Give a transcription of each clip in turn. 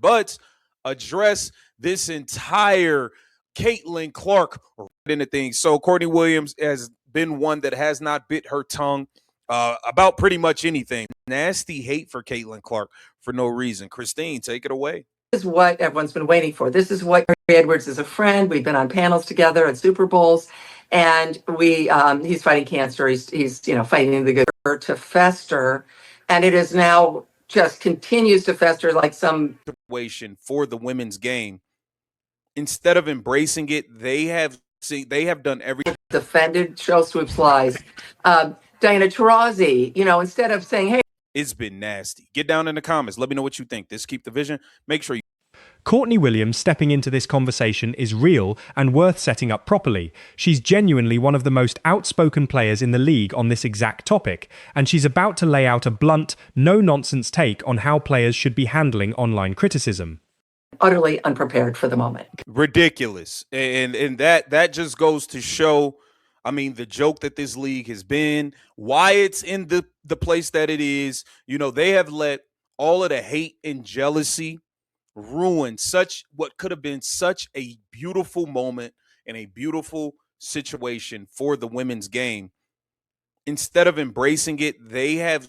but address this entire Caitlin Clark into things. So Courtney Williams has been one that has not bit her tongue about pretty much anything. Nasty hate for Caitlin Clark for no reason. Christine, take it away. This is what everyone's been waiting for. This is what Gary Edwards is a friend. We've been on panels together at Super Bowls, and he's fighting cancer. He's fighting the good to fester, and it is now just continues to fester like some situation for the women's game. Instead of embracing it, they have done everything. Defended shell swoops lies. Diana Taurasi, instead of saying, hey, it's been nasty. Get down in the comments. Let me know what you think. This Keep the Vision. Make sure you. Courtney Williams stepping into this conversation is real and worth setting up properly. She's genuinely one of the most outspoken players in the league on this exact topic, and she's about to lay out a blunt, no-nonsense take on how players should be handling online criticism. Utterly unprepared for the moment. Ridiculous. And that just goes to show, the joke that this league has been, why it's in the place that it is. They have let all of the hate and jealousy ruin what could have been such a beautiful moment and a beautiful situation for the women's game. Instead of embracing it, they have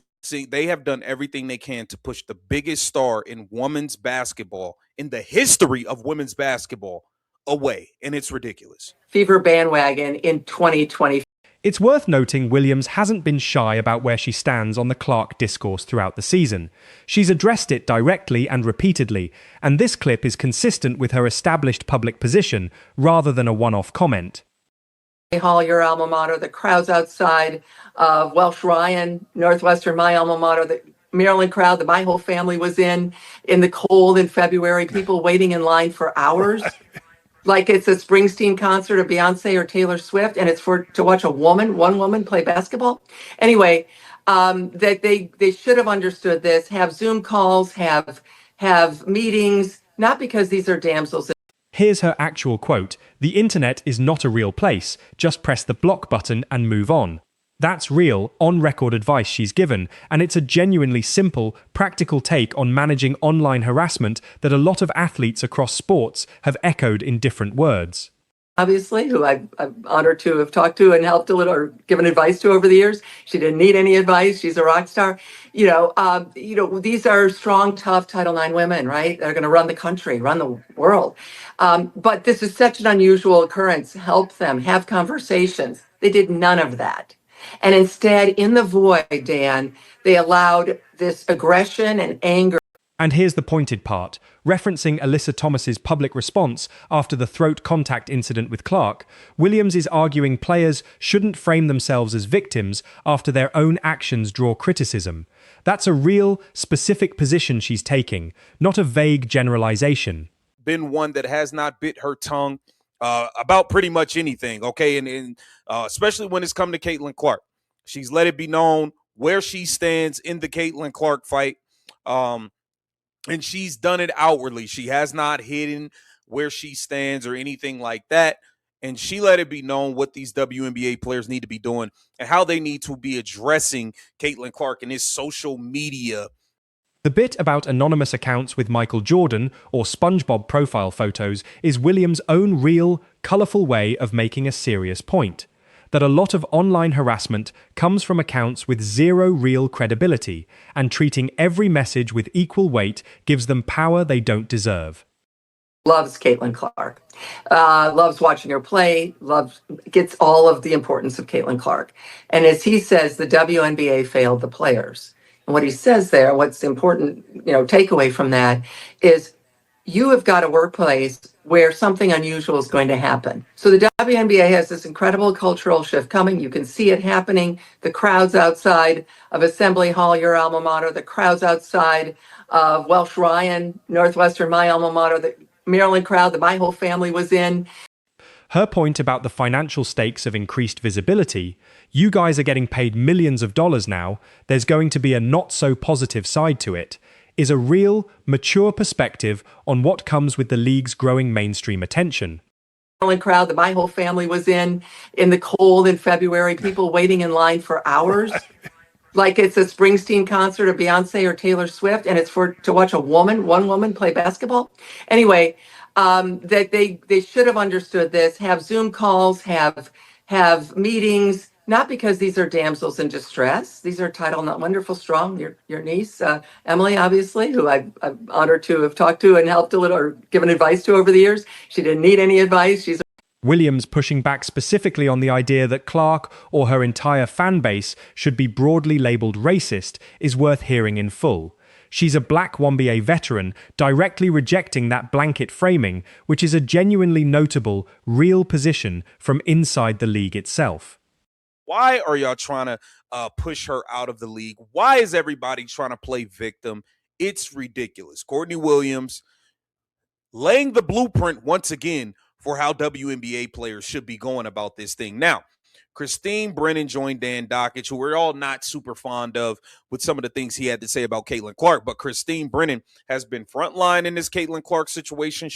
done everything they can to push the biggest star in women's basketball, in the history of women's basketball, away. And it's ridiculous. Fever bandwagon in 2020. It's worth noting Williams hasn't been shy about where she stands on the Clark discourse throughout the season. She's addressed it directly and repeatedly, and this clip is consistent with her established public position rather than a one-off comment. Hall, your alma mater, the crowds outside of Welsh Ryan, Northwestern, my alma mater, the Maryland crowd that my whole family was in the cold in February, people waiting in line for hours. Like it's a Springsteen concert or Beyonce or Taylor Swift, and it's to watch one woman play basketball. Anyway, that they should have understood this, have Zoom calls, have meetings, not because these are damsels. Here's her actual quote: "The internet is not a real place. Just press the block button and move on." That's real, on-record advice she's given, and it's a genuinely simple, practical take on managing online harassment that a lot of athletes across sports have echoed in different words. Obviously, who I'm honored to have talked to and helped a little or given advice to over the years. She didn't need any advice. She's a rock star. These are strong, tough Title IX women, right? They're going to run the country, run the world. But this is such an unusual occurrence. Help them, have conversations. They did none of that. And instead, in the void, Dan, they allowed this aggression and anger. And here's the pointed part. Referencing Alyssa Thomas's public response after the throat contact incident with Clark, Williams is arguing players shouldn't frame themselves as victims after their own actions draw criticism. That's a real, specific position she's taking, not a vague generalization. Been one that has not bit her tongue about pretty much anything, okay? And especially when it's come to Caitlin Clark. She's let it be known where she stands in the Caitlin Clark fight. And she's done it outwardly. She has not hidden where she stands or anything like that. And she let it be known what these WNBA players need to be doing and how they need to be addressing Caitlin Clark in his social media. The bit about anonymous accounts with Michael Jordan or SpongeBob profile photos is Williams' own real, colourful way of making a serious point. That a lot of online harassment comes from accounts with zero real credibility, and treating every message with equal weight gives them power they don't deserve. Loves Caitlin Clark, loves watching her play, gets all of the importance of Caitlin Clark. And as he says, the WNBA failed the players. And what he says there, what's important, takeaway from that is you have got a workplace where something unusual is going to happen. So the WNBA has this incredible cultural shift coming. You can see it happening. The crowds outside of Assembly Hall, your alma mater, the crowds outside of Welsh Ryan, Northwestern, my alma mater, the Maryland crowd that my whole family was in. Her point about the financial stakes of increased visibility, you guys are getting paid millions of dollars now, there's going to be a not-so-positive side to it, is a real, mature perspective on what comes with the league's growing mainstream attention. Maryland crowd that my whole family was in the cold in February, people waiting in line for hours. like it's a Springsteen concert or Beyonce or Taylor Swift, and it's for to watch one woman play basketball. Anyway, that they should have understood this. Have Zoom calls, have meetings. Not because these are damsels in distress. These are title not wonderful, strong. Your niece, Emily, obviously, who I'm honored to have talked to and helped a little or given advice to over the years. She didn't need any advice. She's Williams pushing back specifically on the idea that Clark or her entire fan base should be broadly labelled racist is worth hearing in full. She's a black WNBA veteran, directly rejecting that blanket framing, which is a genuinely notable, real position from inside the league itself. Why are y'all trying to push her out of the league? Why is everybody trying to play victim? It's ridiculous. Courtney Williams laying the blueprint once again for how WNBA players should be going about this thing. Now, Christine Brennan joined Dan Dockich, who we're all not super fond of with some of the things he had to say about Caitlin Clark, but Christine Brennan has been frontline in this Caitlin Clark situation.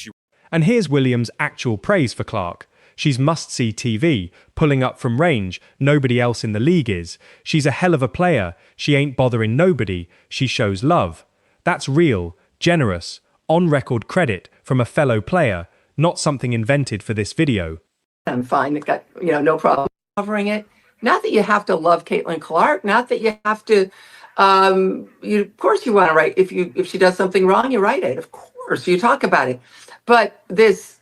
And here's Williams' actual praise for Clark. She's must-see TV, pulling up from range, nobody else in the league is. She's a hell of a player, she ain't bothering nobody, she shows love. That's real, generous, on-record credit from a fellow player, not something invented for this video. I'm fine. I've got, no problem covering it. Not that you have to love Caitlin Clark, not that you have to, of course you want to write, if she does something wrong, you write it, of course, you talk about it. But this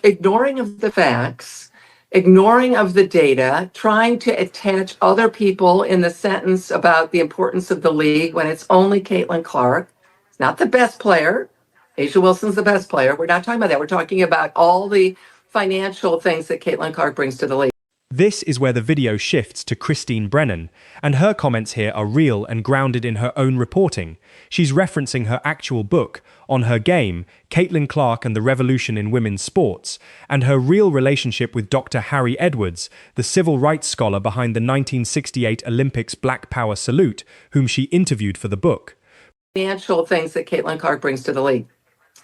ignoring of the facts, ignoring of the data, trying to attach other people in the sentence about the importance of the league when it's only Caitlin Clark. It's not the best player. Asia Wilson's the best player. We're not talking about that. We're talking about all the financial things that Caitlin Clark brings to the league. This is where the video shifts to Christine Brennan, and her comments here are real and grounded in her own reporting. She's referencing her actual book, On Her Game, Caitlin Clark and the Revolution in Women's Sports, and her real relationship with Dr. Harry Edwards, the civil rights scholar behind the 1968 Olympics Black Power salute, whom she interviewed for the book. Financial things that Caitlin Clark brings to the league.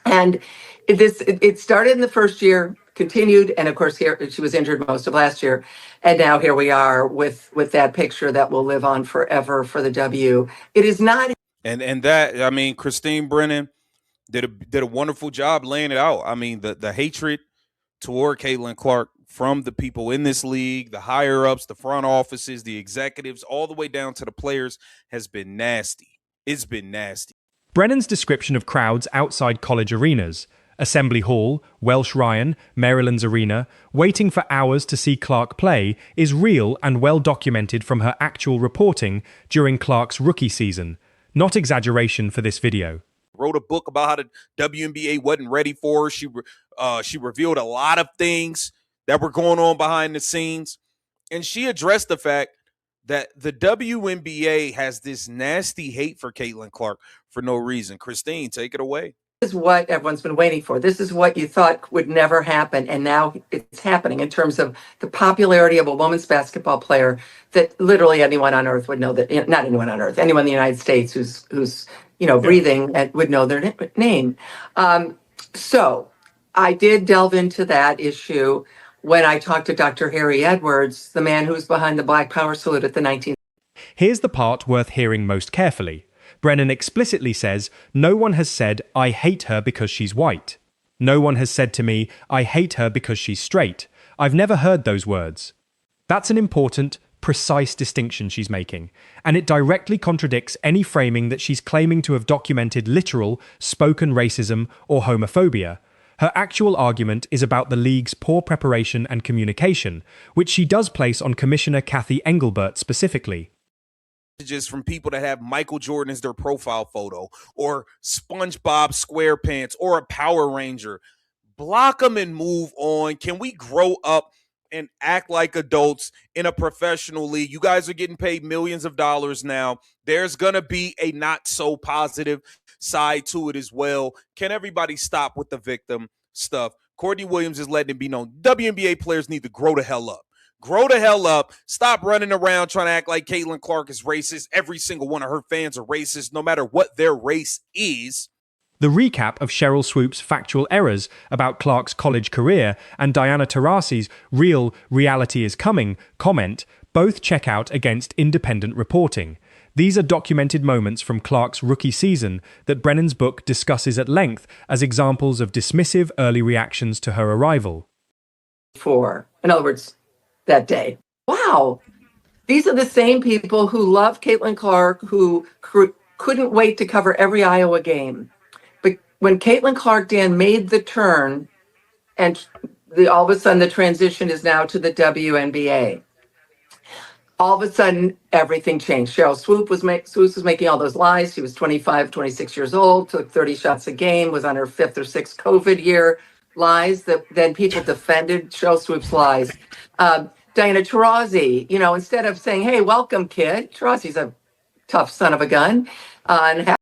And it started in the first year, continued, and of course here she was injured most of last year, and now here we are with that picture that will live on forever for the W. It is not, and that, I mean, Christine Brennan did a wonderful job laying it out. I mean, the hatred toward Caitlin Clark from the people in this league, the higher ups, the front offices, the executives, all the way down to the players has been nasty. It's been nasty. Brennan's description of crowds outside college arenas, Assembly Hall, Welsh Ryan, Maryland's Arena, waiting for hours to see Clark play, is real and well documented from her actual reporting during Clark's rookie season. Not exaggeration for this video. Wrote a book about how the WNBA wasn't ready for her. She revealed a lot of things that were going on behind the scenes, and she addressed the fact that the WNBA has this nasty hate for Caitlin Clark for no reason. Christine, take it away. This is what everyone's been waiting for. This is what you thought would never happen, and now it's happening in terms of the popularity of a women's basketball player that literally anyone on earth would know that, not anyone on earth, anyone in the United States who's breathing and would know their name. So I did delve into that issue when I talked to Dr. Harry Edwards, the man who's behind the Black Power salute at the 19th. Here's the part worth hearing most carefully. Brennan explicitly says, "No one has said, I hate her because she's white. No one has said to me, I hate her because she's straight. I've never heard those words." That's an important, precise distinction she's making, and it directly contradicts any framing that she's claiming to have documented literal, spoken racism or homophobia. Her actual argument is about the league's poor preparation and communication, which she does place on Commissioner Kathy Engelbert specifically. Just from people that have Michael Jordan as their profile photo, or SpongeBob SquarePants, or a Power Ranger. Block them and move on. Can we grow up and act like adults in a professional league? You guys are getting paid millions of dollars now. There's going to be a not so positive side to it as well. Can everybody stop with the victim stuff? Courtney Williams is letting it be known. WNBA players need to grow the hell up. Grow the hell up. Stop running around trying to act like Caitlin Clark is racist. Every single one of her fans are racist, no matter what their race is. The recap of Cheryl Swoop's factual errors about Clark's college career and Diana Taurasi's real reality is coming comment both check out against independent reporting. These are documented moments from Clark's rookie season that Brennan's book discusses at length as examples of dismissive early reactions to her arrival. In other words, that day. Wow. These are the same people who love Caitlin Clark, who couldn't wait to cover every Iowa game. But when Caitlin Clark, Dan, made the turn, and all of a sudden the transition is now to the WNBA. All of a sudden, everything changed. Cheryl Swoop was making all those lies. She was 25, 26 years old, took 30 shots a game, was on her 5th or 6th COVID year. Lies that then people defended Cheryl Swoop's lies. Diana Taurasi, instead of saying, hey, welcome, kid. Taurasi's a tough son of a gun. And